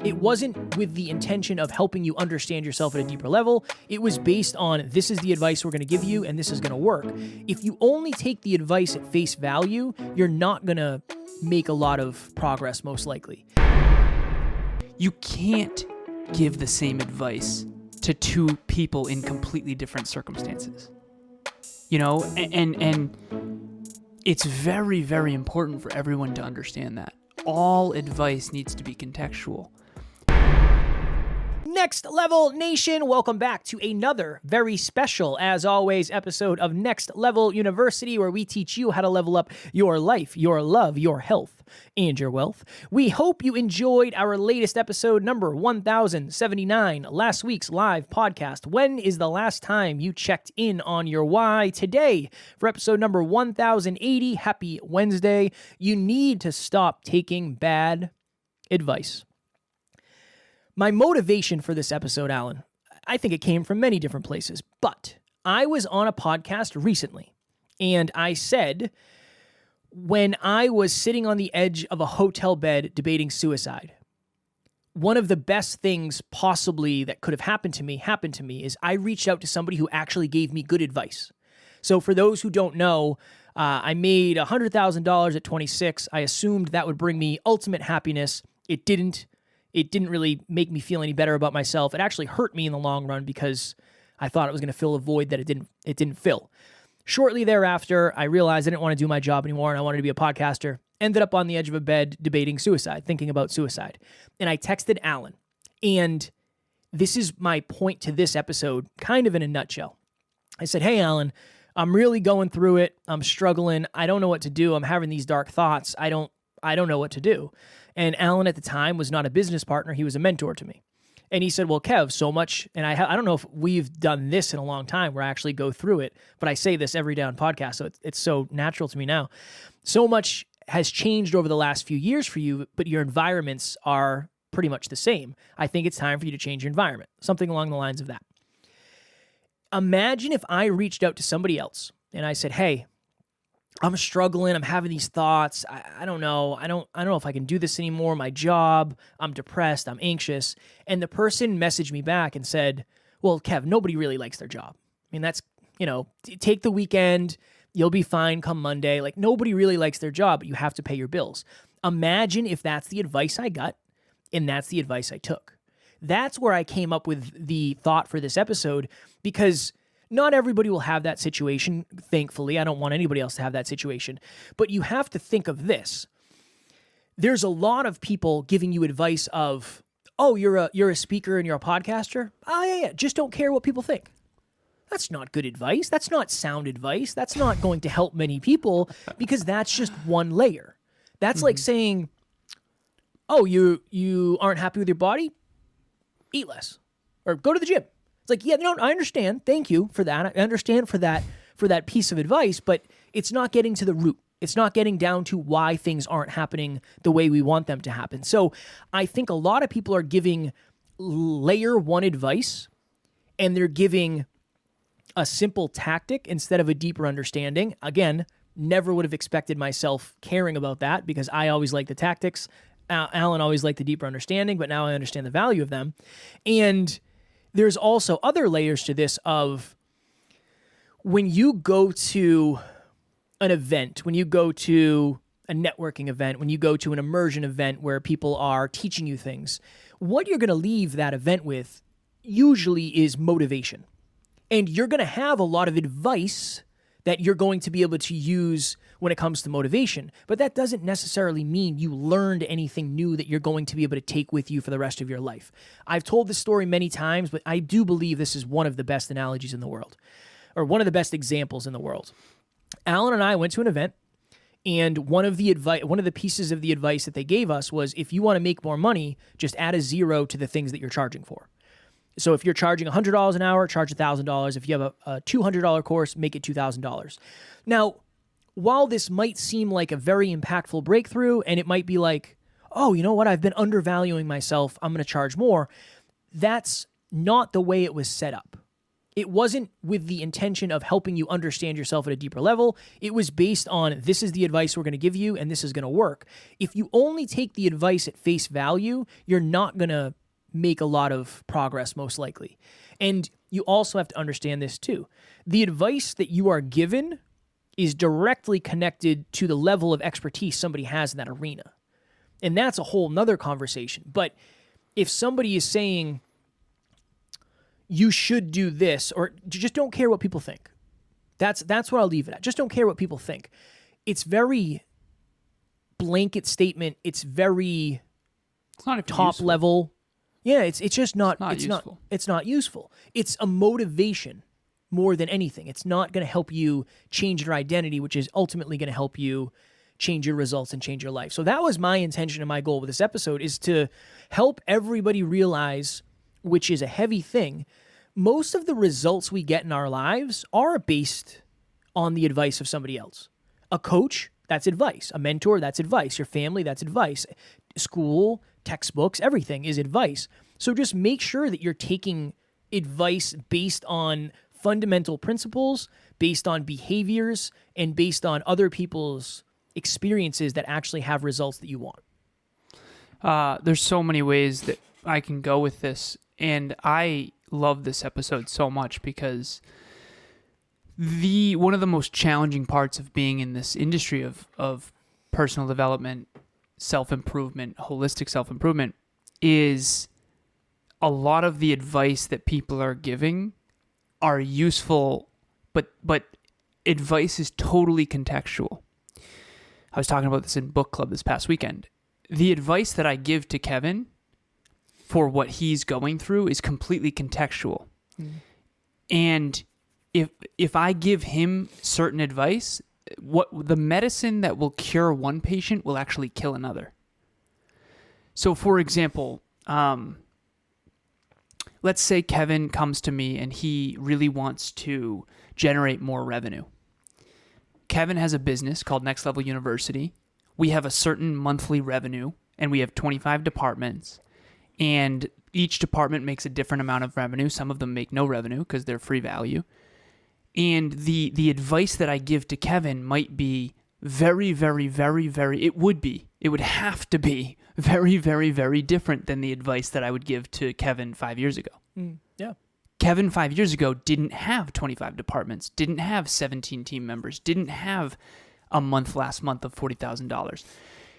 It wasn't with the intention of helping you understand yourself at a deeper level. It was based on, this is the advice we're going to give you and this is going to work. If you only take the advice at face value, you're not going to make a lot of progress, most likely. You can't give the same advice to two people in completely different circumstances. You know, and it's very, very important for everyone to understand that. All advice needs to be contextual. Next Level Nation, welcome back to another very special, as always, episode of Next Level University, where we teach you how to level up your life, your love, your health, and your wealth. We hope you enjoyed our latest episode, number 1079, last week's live podcast. When is the last time you checked in on your why? Today, for episode number 1080, happy Wednesday, you need to stop taking bad advice. My motivation for this episode, Alan, I think it came from many different places, but I was on a podcast recently, and I said, when I was sitting on the edge of a hotel bed debating suicide, one of the best things possibly that could have happened to me is I reached out to somebody who actually gave me good advice. So for those who don't know, I made $100,000 at 26. I assumed that would bring me ultimate happiness. It didn't. It didn't really make me feel any better about myself. It actually hurt me in the long run because I thought it was going to fill a void that it didn't fill. Shortly thereafter, I realized I didn't want to do my job anymore and I wanted to be a podcaster. Ended up on the edge of a bed debating suicide, thinking about suicide. And I texted Alan. And this is my point to this episode, kind of in a nutshell. I said, hey, Alan, I'm really going through it. I'm struggling. I don't know what to do. I'm having these dark thoughts. I don't know what to do. And Alan at the time was not a business partner. He was a mentor to me. And he said, well, Kev, so much, and I don't know if we've done this in a long time where I actually go through it, but I say this every day on podcast, so it's so natural to me now. So much has changed over the last few years for you, but your environments are pretty much the same. I think it's time for you to change your environment, something along the lines of that. Imagine if I reached out to somebody else and I said, hey, I'm struggling. I'm having these thoughts. I don't know. I don't know if I can do this anymore. My job, I'm depressed. I'm anxious. And the person messaged me back and said, well, Kev, nobody really likes their job. I mean, that's, take the weekend. You'll be fine come Monday. Like, nobody really likes their job, but you have to pay your bills. Imagine if that's the advice I got and that's the advice I took. That's where I came up with the thought for this episode, because not everybody will have that situation, thankfully. I don't want anybody else to have that situation. But you have to think of this. There's a lot of people giving you advice of, oh, you're a speaker and you're a podcaster? Oh, yeah, just don't care what people think. That's not good advice. That's not sound advice. That's not going to help many people, because that's just one layer. That's like saying, oh, you aren't happy with your body? Eat less. Or go to the gym. It's like, yeah, no, I understand. Thank you for that. I understand for that piece of advice, but it's not getting to the root. It's not getting down to why things aren't happening the way we want them to happen. So I think a lot of people are giving layer one advice, and they're giving a simple tactic instead of a deeper understanding. Again, never would have expected myself caring about that, because I always like the tactics. Alan always liked the deeper understanding, but now I understand the value of them. And there's also other layers to this of when you go to an event, when you go to a networking event, when you go to an immersion event where people are teaching you things, what you're going to leave that event with usually is motivation. And you're going to have a lot of advice that you're going to be able to use when it comes to motivation. But that doesn't necessarily mean you learned anything new that you're going to be able to take with you for the rest of your life. I've told this story many times, but I do believe this is one of the best analogies in the world, or one of the best examples in the world. Alan and I went to an event, and one of the pieces of the advice that they gave us was, if you want to make more money, just add a zero to the things that you're charging for. So if you're charging $100 an hour, charge $1,000. If you have a $200 course, make it $2,000. Now, while this might seem like a very impactful breakthrough, and it might be like, oh, you know what, I've been undervaluing myself, I'm going to charge more, that's not the way it was set up. It wasn't with the intention of helping you understand yourself at a deeper level. It was based on, this is the advice we're going to give you and this is going to work. If you only take the advice at face value, you're not going to make a lot of progress, most likely. And you also have to understand this too. The advice that you are given is directly connected to the level of expertise somebody has in that arena. And that's a whole nother conversation. But if somebody is saying, you should do this, or just don't care what people think. That's what I'll leave it at. Just don't care what people think. It's very blanket statement. It's very not top useful. level. Yeah, it's just not useful. It's not useful. It's a motivation more than anything. It's not going to help you change your identity, which is ultimately going to help you change your results and change your life. So that was my intention and my goal with this episode, is to help everybody realize, which is a heavy thing, most of the results we get in our lives are based on the advice of somebody else. A coach, that's advice. A mentor, that's advice. Your family, that's advice. School, textbooks, everything is advice. So just make sure that you're taking advice based on fundamental principles, based on behaviors, and based on other people's experiences that actually have results that you want. There's so many ways that I can go with this. And I love this episode so much because one of the most challenging parts of being in this industry of personal development, self-improvement, holistic self-improvement, is a lot of the advice that people are giving are useful, but advice is totally contextual. I was talking about this in book club this past weekend. The advice that I give to Kevin for what he's going through is completely contextual. And if I give him certain advice, what the medicine that will cure one patient will actually kill another. So for example, let's say Kevin comes to me and he really wants to generate more revenue. Kevin has a business called Next Level University. We have a certain monthly revenue and we have 25 departments. And each department makes a different amount of revenue. Some of them make no revenue because they're free value. And the advice that I give to Kevin might be very, very, very, very, it would have to be very, very, very different than the advice that I would give to Kevin 5 years ago. Yeah. Kevin 5 years ago didn't have 25 departments, didn't have 17 team members, didn't have a last month of $40,000.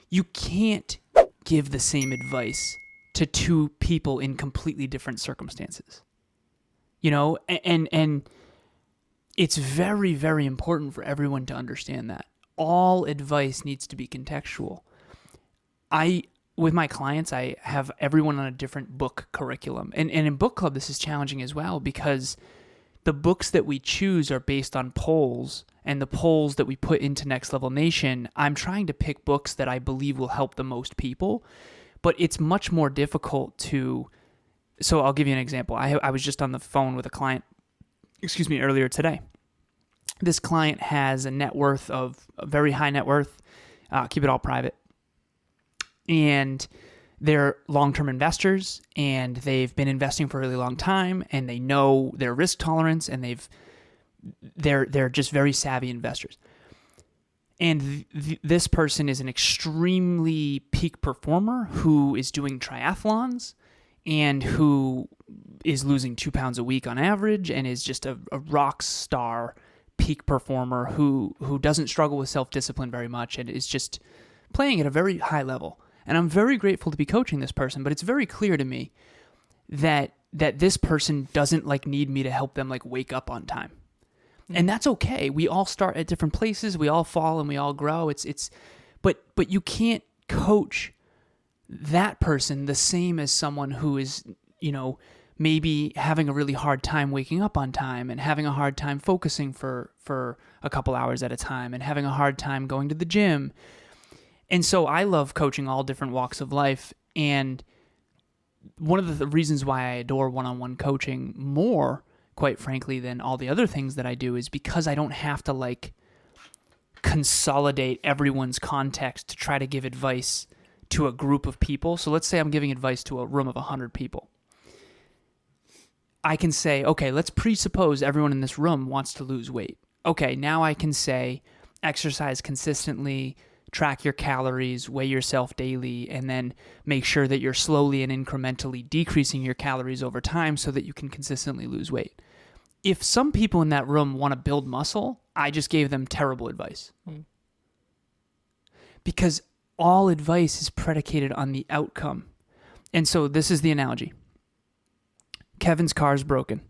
You can't give the same advice to two people in completely different circumstances. And it's very, very important for everyone to understand that. All advice needs to be contextual. With my clients, I have everyone on a different book curriculum. And in book club, this is challenging as well because the books that we choose are based on polls, and the polls that we put into Next Level Nation, I'm trying to pick books that I believe will help the most people. But it's much more difficult so I'll give you an example. I was just on the phone with a client, earlier today. This client has a net worth of a very high net worth, keep it all private. And they're long-term investors and they've been investing for a really long time and they know their risk tolerance and they're just very savvy investors. And this person is an extremely peak performer who is doing triathlons and who is losing 2 pounds a week on average and is just a rock star peak performer who doesn't struggle with self-discipline very much and is just playing at a very high level. And I'm very grateful to be coaching this person, but it's very clear to me that this person doesn't need me to help them wake up on time. And that's okay. We all start at different places. We all fall and we all grow. But you can't coach that person the same as someone who is, maybe having a really hard time waking up on time and having a hard time focusing for a couple hours at a time and having a hard time going to the gym. And so I love coaching all different walks of life. And one of the reasons why I adore one-on-one coaching more, quite frankly, than all the other things that I do is because I don't have to consolidate everyone's context to try to give advice to a group of people. So let's say I'm giving advice to a room of 100 people. I can say, okay, let's presuppose everyone in this room wants to lose weight. Okay, now I can say exercise consistently, track your calories, weigh yourself daily, and then make sure that you're slowly and incrementally decreasing your calories over time so that you can consistently lose weight. If some people in that room want to build muscle, I just gave them terrible advice. Because all advice is predicated on the outcome. And so this is the analogy. Kevin's car is broken,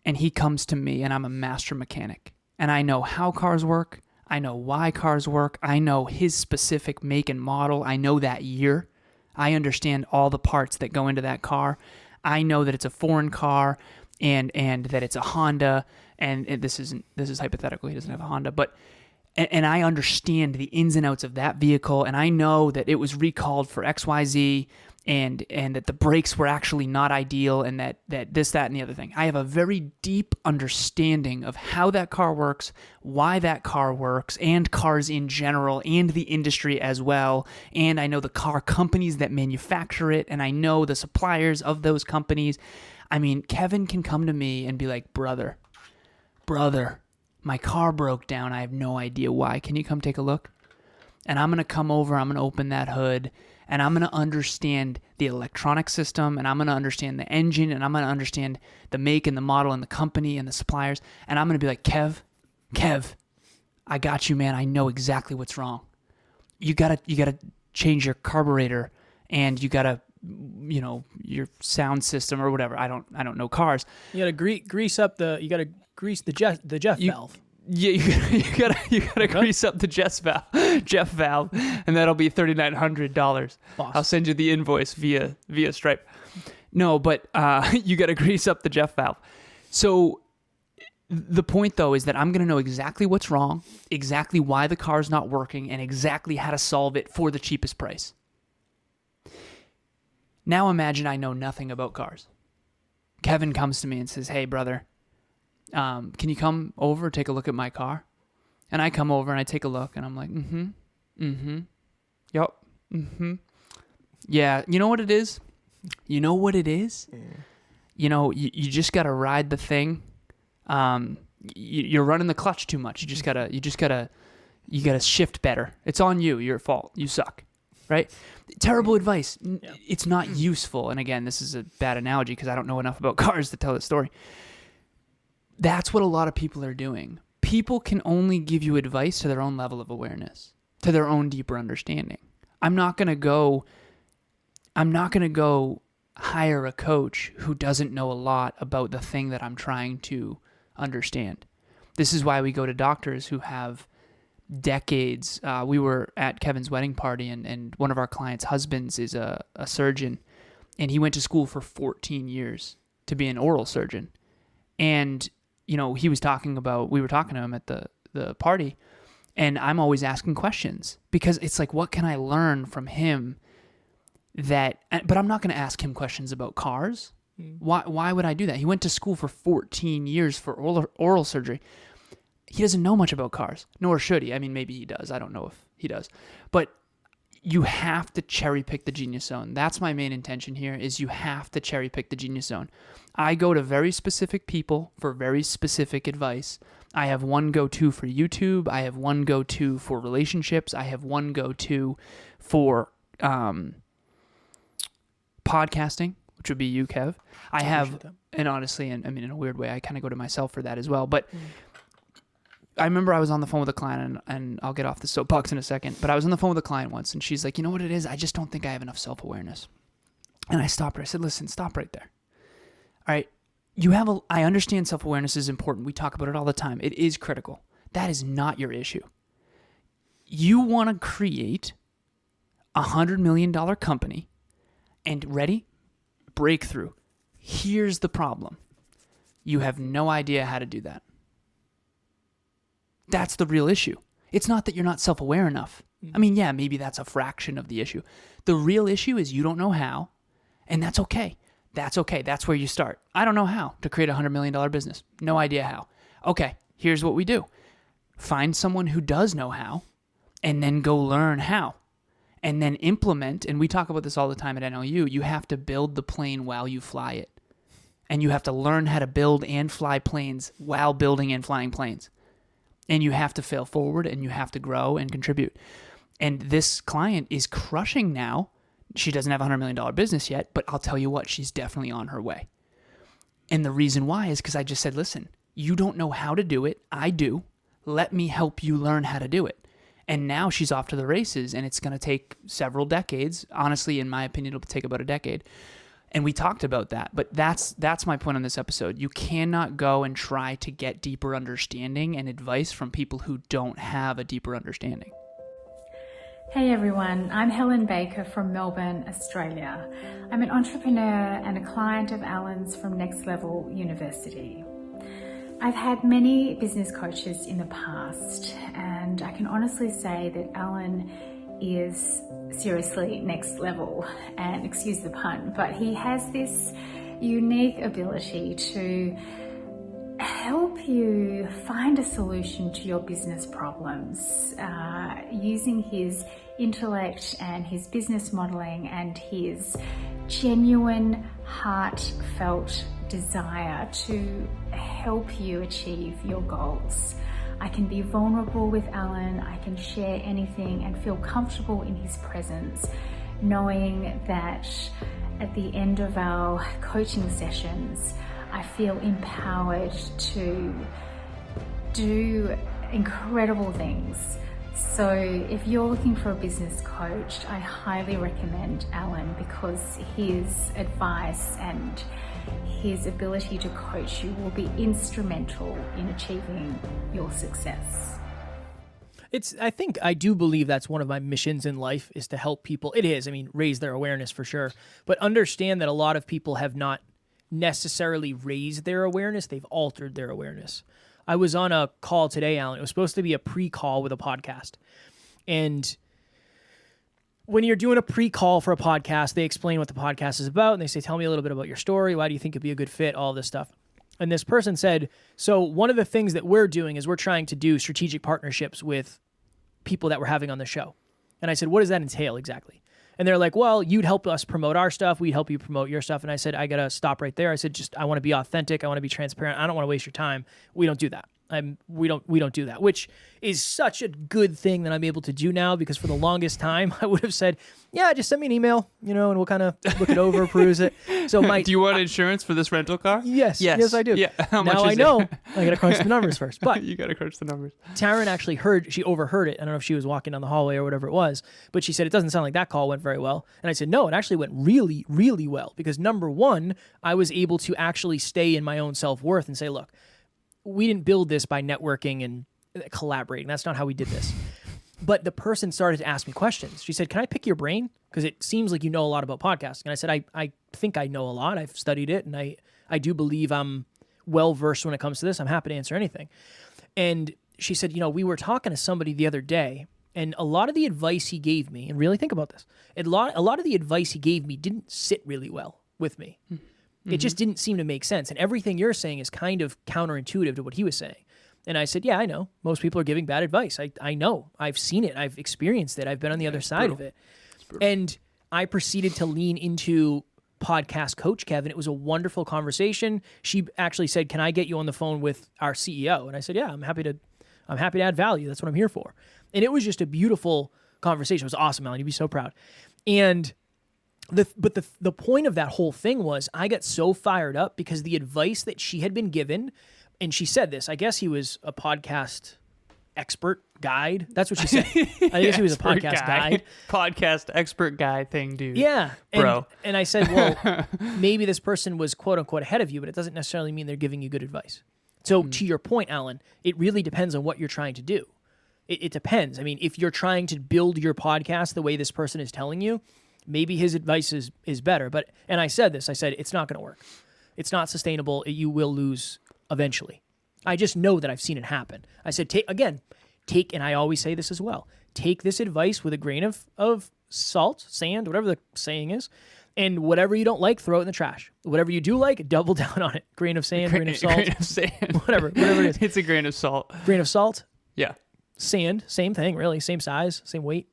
and he comes to me, and I'm a master mechanic. And I know how cars work. I know why cars work. I know his specific make and model. I know that year. I understand all the parts that go into that car. I know that it's a foreign car and that it's a Honda. And this is hypothetical. He doesn't have a Honda, but and I understand the ins and outs of that vehicle. And I know that it was recalled for XYZ. And that the brakes were actually not ideal, and that this, that, and the other thing. I have a very deep understanding of how that car works, why that car works, and cars in general, and the industry as well. And I know the car companies that manufacture it, and I know the suppliers of those companies. I mean, Kevin can come to me and be like, brother, my car broke down. I have no idea why. Can you come take a look? And I'm going to come over, I'm going to open that hood, and I'm going to understand the electronic system, and I'm going to understand the engine, and I'm going to understand the make and the model and the company and the suppliers. And I'm going to be like, Kev, I got you, man. I know exactly what's wrong. You gotta change your carburetor, and you gotta, your sound system or whatever. I don't know cars. You gotta grease the Jeff valve. Yeah, you gotta grease up the Jeff valve, and that'll be $3,900. I'll send you the invoice via Stripe. No, but you gotta grease up the Jeff valve. So the point though is that I'm gonna know exactly what's wrong, exactly why the car's not working, and exactly how to solve it for the cheapest price. Now imagine I know nothing about cars. Kevin comes to me and says, "Hey, brother, can you come over, take a look at my car?" And I come over and I take a look, and I'm like, yep, yeah. You know what it is? Yeah. You just gotta ride the thing. You're running the clutch too much. You gotta shift better. It's on you. Your fault. You suck. Right? Terrible advice. Yeah. It's not useful. And again, this is a bad analogy because I don't know enough about cars to tell this story. That's what a lot of people are doing. People can only give you advice to their own level of awareness, to their own deeper understanding. I'm not going to go hire a coach who doesn't know a lot about the thing that I'm trying to understand. This is why we go to doctors who have decades. We were at Kevin's wedding party, and one of our clients' husbands is a surgeon, and he went to school for 14 years to be an oral surgeon. And we were talking to him at the party, and I'm always asking questions because it's like, what can I learn from him but I'm not going to ask him questions about cars. Why would I do that? He went to school for 14 years for oral surgery. He doesn't know much about cars, nor should he. I mean, maybe he does. I don't know if he does. But you have to cherry pick the genius zone. That's my main intention here, is you have to cherry pick the genius zone. I go to very specific people for very specific advice. I have one go-to for YouTube. I have one go-to for relationships. I have one go-to for podcasting, which would be you, Kev. And honestly, and I mean, in a weird way, I kind of go to myself for that as well. But I remember I was on the phone with a client, and I'll get off the soapbox in a second, but I was on the phone with a client once, and she's like, you know what it is? I just don't think I have enough self-awareness. And I stopped her. I said, listen, stop right there. All right, I understand self-awareness is important. We talk about it all the time. It is critical. That is not your issue. You want to create a $100 million company, and ready? Breakthrough. Here's the problem. You have no idea how to do that. That's the real issue. It's not that you're not self-aware enough. I mean, yeah, maybe that's a fraction of the issue. The real issue is you don't know how, and that's okay. That's okay. That's where you start. I don't know how to create a $100 million business. No idea how. Okay, here's what we do. Find someone who does know how, and then go learn how. And then implement, and we talk about this all the time at NLU, you have to build the plane while you fly it. And you have to learn how to build and fly planes while building and flying planes. And you have to fail forward and you have to grow and contribute. And this client is crushing now. She doesn't have a $100 million business yet, but I'll tell you what, she's definitely on her way. And the reason why is because I just said, listen, you don't know how to do it. I do. Let me help you learn how to do it. And now she's off to the races, and it's going to take several decades. Honestly, in my opinion, it'll take about a decade. And we talked about that, but that's my point on this episode. You cannot go and try to get deeper understanding and advice from people who don't have a deeper understanding. Hey everyone, I'm Helen Baker from Melbourne, Australia. I'm an entrepreneur and a client of Alan's from Next Level University. I've had many business coaches in the past, and I can honestly say that Alan is seriously next level, and excuse the pun, but he has this unique ability to help you find a solution to your business problems using his intellect and his business modeling and his genuine, heartfelt desire to help you achieve your goals. I can be vulnerable with Alan, I can share anything and feel comfortable in his presence, knowing that at the end of our coaching sessions, I feel empowered to do incredible things. So if you're looking for a business coach, I highly recommend Alan because his advice and his ability to coach you will be instrumental in achieving your success. I do believe that's one of my missions in life is to help people. It is, raise their awareness for sure, but understand that a lot of people have not necessarily raised their awareness. They've altered their awareness. I was on a call today, Alan. It was supposed to be a pre-call with a podcast. And when you're doing a pre-call for a podcast, they explain what the podcast is about, and they say, tell me a little bit about your story. Why do you think it'd be a good fit? All this stuff. And this person said, so one of the things that we're doing is we're trying to do strategic partnerships with people that we're having on the show. And I said, what does that entail exactly? And they're like, well, you'd help us promote our stuff. We'd help you promote your stuff. And I said, I got to stop right there. I said, I want to be authentic. I want to be transparent. I don't want to waste your time. We don't do that. We don't do that, which is such a good thing that I'm able to do now, because for the longest time I would have said, yeah, just send me an email, and we'll kind of look it over, peruse it. So do you want insurance for this rental car? Yes, I do. Yeah. How much now is I know I got to crunch the numbers first, but you got to crunch the numbers. Taryn actually she overheard it. I don't know if she was walking down the hallway or whatever it was, but she said, it doesn't sound like that call went very well. And I said, no, it actually went really, really well, because number one, I was able to actually stay in my own self-worth and say, look, we didn't build this by networking and collaborating. That's not how we did this. But the person started to ask me questions. She said, can I pick your brain? Because it seems like you know a lot about podcasting. And I said, I think I know a lot. I've studied it, and I do believe I'm well-versed when it comes to this. I'm happy to answer anything. And she said, we were talking to somebody the other day, and a lot of the advice he gave me, and really think about this, a lot of the advice he gave me didn't sit really well with me. It just didn't seem to make sense. And everything you're saying is kind of counterintuitive to what he was saying. And I said, yeah, I know. Most people are giving bad advice. I know. I've seen it. I've experienced it. I've been on the other side of it. And I proceeded to lean into podcast coach Kevin. It was a wonderful conversation. She actually said, can I get you on the phone with our CEO? And I said, yeah, I'm happy to add value. That's what I'm here for. And it was just a beautiful conversation. It was awesome, Alan. You'd be so proud. And the point of that whole thing was I got so fired up because the advice that she had been given, and she said this, I guess he was a podcast expert guide. That's what she said. I guess he was a podcast guide. Podcast expert guy thing, dude. Yeah. Bro. And I said, well, maybe this person was quote unquote ahead of you, but it doesn't necessarily mean they're giving you good advice. So to your point, Alan, it really depends on what you're trying to do. It depends. If you're trying to build your podcast the way this person is telling you, maybe his advice is better. And I said this, it's not going to work. It's not sustainable. You will lose eventually. I just know that I've seen it happen. I said, take, and I always say this as well, take this advice with a grain of salt, sand, whatever the saying is, and whatever you don't like, throw it in the trash. Whatever you do like, double down on it. Grain of sand, grain of salt. Grain of sand. whatever it is. It's a grain of salt. Grain of salt. Yeah. Sand, same thing, really. Same size, same weight.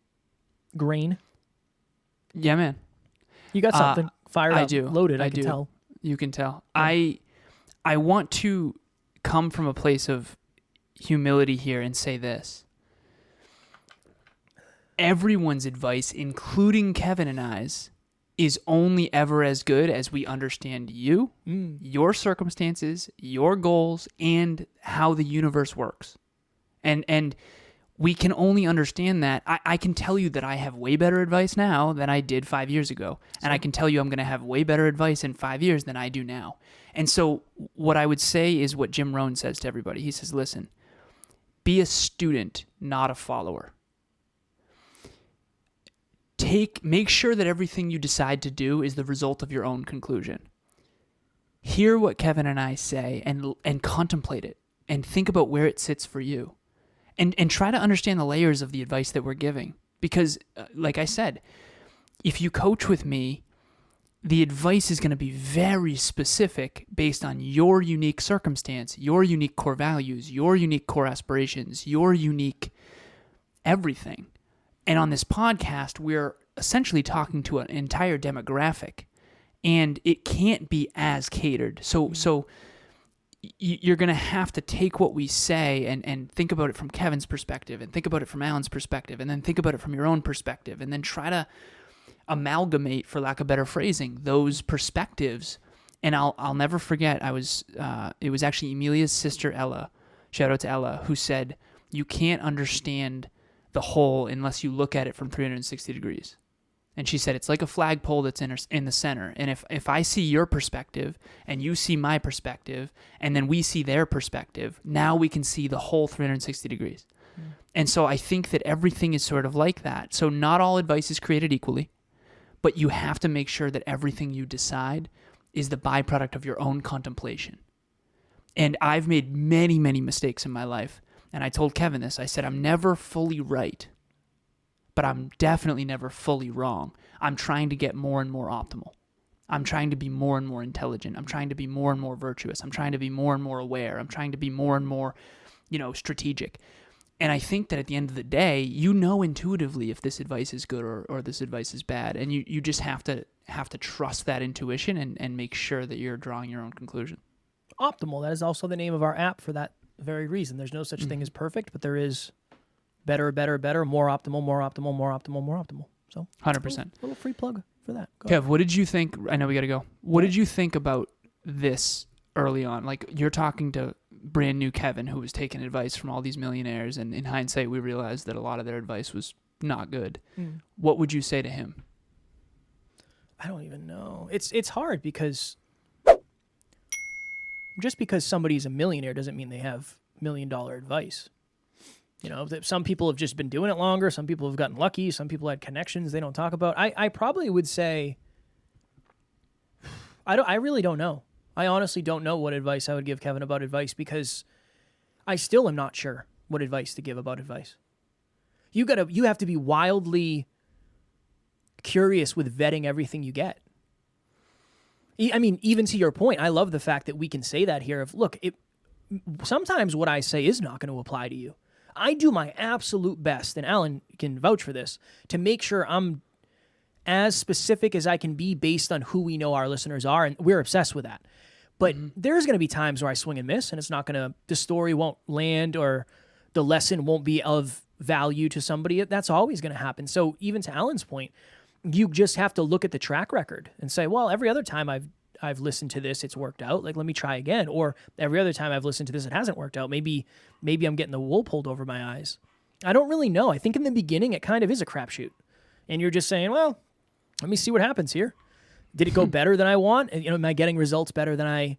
Grain. Yeah, man. You got something fired up, I do. loaded, I can tell. You can tell. Yeah. I want to come from a place of humility here and say this. Everyone's advice, including Kevin and I's, is only ever as good as we understand you, your circumstances, your goals, and how the universe works. And we can only understand that. I can tell you that I have way better advice now than I did 5 years ago. And I can tell you I'm going to have way better advice in 5 years than I do now. And so what I would say is what Jim Rohn says to everybody. He says, listen, be a student, not a follower. Make sure that everything you decide to do is the result of your own conclusion. Hear what Kevin and I say and contemplate it and think about where it sits for you. And try to understand the layers of the advice that we're giving. Because, like I said, if you coach with me, the advice is going to be very specific based on your unique circumstance, your unique core values, your unique core aspirations, your unique everything. And on this podcast, we're essentially talking to an entire demographic, and it can't be as catered. So you're going to have to take what we say and think about it from Kevin's perspective, and think about it from Alan's perspective, and then think about it from your own perspective, and then try to amalgamate, for lack of better phrasing, those perspectives. And I'll never forget, it was actually Emilia's sister Ella, shout out to Ella, who said, you can't understand the whole unless you look at it from 360 degrees. And she said, it's like a flagpole that's in the center. And if I see your perspective and you see my perspective, and then we see their perspective, now we can see the whole 360 degrees. And so I think that everything is sort of like that. So not all advice is created equally, but you have to make sure that everything you decide is the byproduct of your own contemplation. And I've made many, many mistakes in my life. And I told Kevin this. I said, I'm never fully right, but I'm definitely never fully wrong. I'm trying to get more and more optimal. I'm trying to be more and more intelligent. I'm trying to be more and more virtuous. I'm trying to be more and more aware. I'm trying to be more and more, strategic. And I think that at the end of the day, you know intuitively if this advice is good or this advice is bad. And you just have to trust that intuition and make sure that you're drawing your own conclusion. Optimal. That is also the name of our app for that very reason. There's no such thing as perfect, but there is better, more optimal. So 100%. Little free plug for that. Go Kev, ahead. what did you think? I know we got to go. What did you think about this early on? Like, you're talking to brand new Kevin, who was taking advice from all these millionaires, and in hindsight, we realized that a lot of their advice was not good. What would you say to him? I don't even know. It's hard because just because somebody's a millionaire doesn't mean they have $1 million advice. Some people have just been doing it longer. Some people have gotten lucky. Some people had connections they don't talk about. I probably would say, I really don't know. I honestly don't know what advice I would give Kevin about advice, because I still am not sure what advice to give about advice. You have to be wildly curious with vetting everything you get. I mean, even to your point, I love the fact that we can say that here. Sometimes what I say is not going to apply to you. I do my absolute best, and Alan can vouch for this, to make sure I'm as specific as I can be based on who we know our listeners are, and we're obsessed with that. But there's going to be times where I swing and miss, and the story won't land, or the lesson won't be of value to somebody. That's always going to happen. So even to Alan's point, you just have to look at the track record and say, well, every other time I've listened to this, it's worked out. Like, let me try again. Or every other time I've listened to this, it hasn't worked out. Maybe I'm getting the wool pulled over my eyes. I don't really know. I think in the beginning, it kind of is a crapshoot. And you're just saying, well, let me see what happens here. Did it go better than I want? And, am I getting results better than I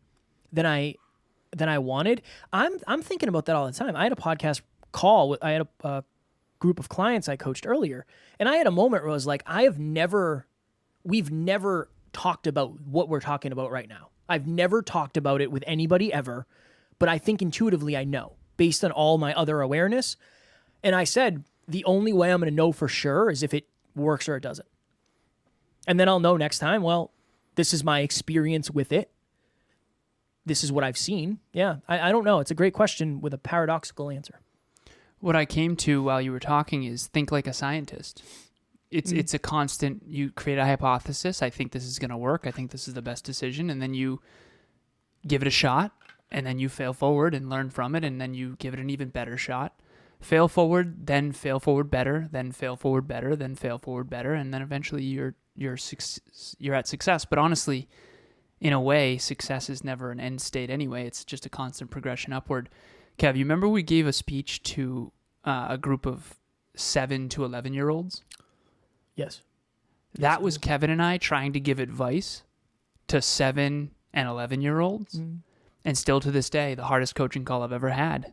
wanted? I'm thinking about that all the time. I had a podcast call. I had a group of clients I coached earlier, and I had a moment where I was like, we've never talked about what we're talking about right now. I've never talked about it with anybody ever, but I think intuitively I know, based on all my other awareness. And I said, the only way I'm going to know for sure is if it works or it doesn't. And then I'll know next time, well, this is my experience with it. This is what I've seen. Yeah, I don't know. It's a great question with a paradoxical answer. What I came to while you were talking is think like a scientist. It's a constant, you create a hypothesis. I think this is going to work. I think this is the best decision. And then you give it a shot, and then you fail forward and learn from it. And then you give it an even better shot. Fail forward, then fail forward better, then fail forward better, then fail forward better. And then eventually you're at success. But honestly, in a way, success is never an end state anyway. It's just a constant progression upward. Kev, you remember we gave a speech to a group of 7 to 11-year-olds? Yes. That was Kevin and I trying to give advice to 7 and 11-year-olds. And still to this day, the hardest coaching call I've ever had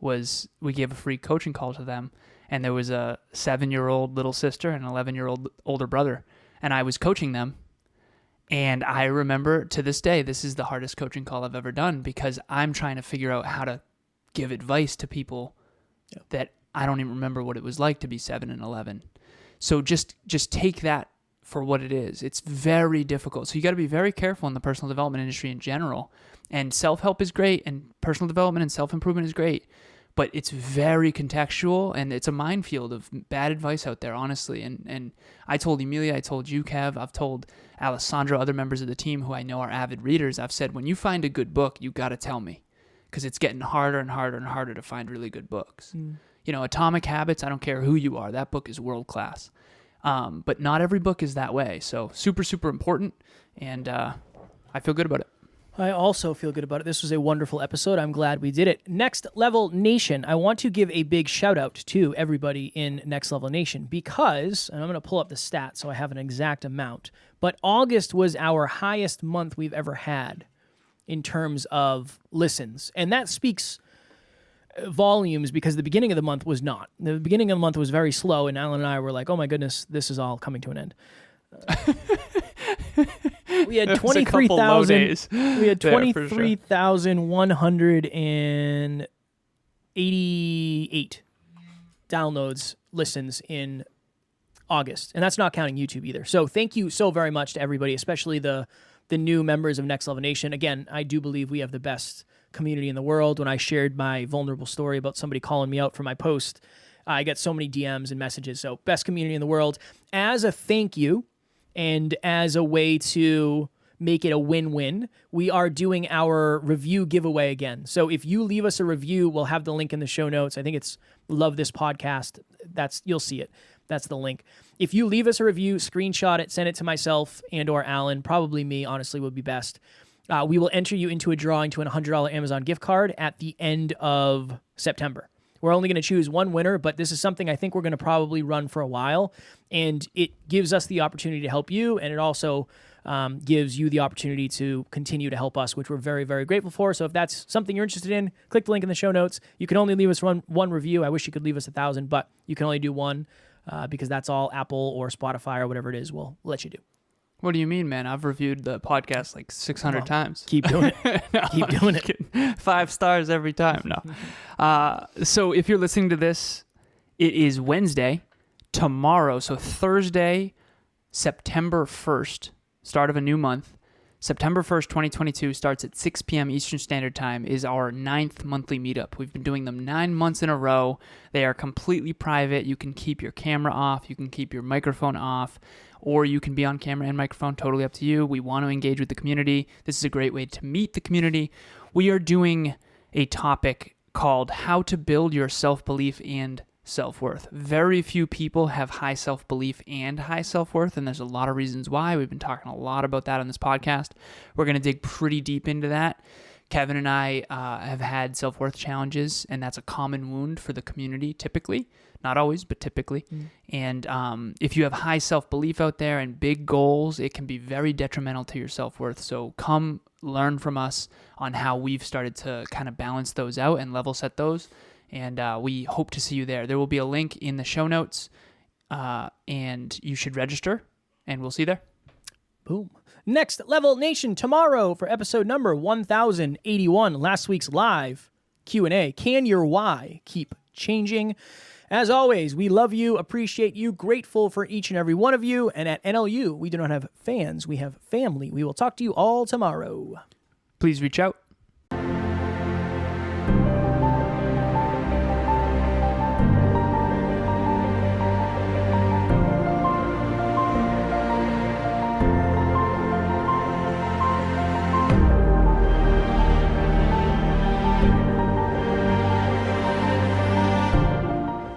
was we gave a free coaching call to them. And there was a 7-year-old little sister and an 11-year-old older brother. And I was coaching them. And I remember to this day, this is the hardest coaching call I've ever done because I'm trying to figure out how to give advice to people that I don't even remember what it was like to be 7 and 11. So just take that for what it is. It's very difficult. So you got to be very careful in the personal development industry in general. And self-help is great, and personal development and self-improvement is great, but it's very contextual, and it's a minefield of bad advice out there, honestly. And I told Emilia, I told you, Kev, I've told Alessandro, other members of the team who I know are avid readers, I've said, when you find a good book, you got to tell me, because it's getting harder and harder and harder to find really good books. You know, Atomic Habits, I don't care who you are, that book is world-class. But not every book is that way. So super, super important, and I feel good about it. I also feel good about it. This was a wonderful episode. I'm glad we did it. Next Level Nation, I want to give a big shout out to everybody in Next Level Nation because, and I'm going to pull up the stats so I have an exact amount, but August was our highest month we've ever had in terms of listens. And that speaks volumes because the beginning of the month was not. The beginning of the month was very slow, and Alan and I were like, oh my goodness, this is all coming to an end. We had 23,000. We had 23,188 downloads, listens in August, and that's not counting YouTube either. So thank you so very much to everybody, especially the new members of Next Level Nation. Again, I do believe we have the best community in the world. When I shared my vulnerable story about somebody calling me out for my post, I got so many DMs and messages. So best community in the world. As a thank you, and as a way to make it a win-win, we are doing our review giveaway again. So if you leave us a review, we'll have the link in the show notes. I think it's Love This Podcast. You'll see it. That's the link. If you leave us a review, screenshot it, send it to myself and or Alan, probably me, honestly, would be best. We will enter you into a drawing to a $100 Amazon gift card at the end of September. We're only going to choose one winner, but this is something I think we're going to probably run for a while, and it gives us the opportunity to help you, and it also gives you the opportunity to continue to help us, which we're very, very grateful for. So if that's something you're interested in, click the link in the show notes. You can only leave us one review. I wish you could leave us 1,000, but you can only do one because that's all Apple or Spotify or whatever it is will let you do. What do you mean, man? I've reviewed the podcast like 600 times. Keep doing it. No, keep doing it. 5 stars every time. No. So if you're listening to this, it is Wednesday, tomorrow. So Thursday, September 1st, start of a new month. September 1st, 2022 starts at 6 p.m. Eastern Standard Time is our 9th monthly meetup. We've been doing them 9 months in a row. They are completely private. You can keep your camera off. You can keep your microphone off. Or you can be on camera and microphone, totally up to you. We want to engage with the community. This is a great way to meet the community. We are doing a topic called How to Build Your Self-Belief and Self-Worth. Very few people have high self-belief and high self-worth, and there's a lot of reasons why. We've been talking a lot about that on this podcast. We're going to dig pretty deep into that. Kevin and I have had self-worth challenges, and that's a common wound for the community typically. Not always, but typically. And if you have high self-belief out there and big goals, it can be very detrimental to your self-worth. So come learn from us on how we've started to kind of balance those out and level set those. And we hope to see you there. There will be a link in the show notes, and you should register, and we'll see you there. Boom. Next Level Nation tomorrow for episode number 1081, last week's live Q&A. Can your why keep changing? As always, we love you, appreciate you, grateful for each and every one of you. And at NLU, we do not have fans, we have family. We will talk to you all tomorrow. Please reach out.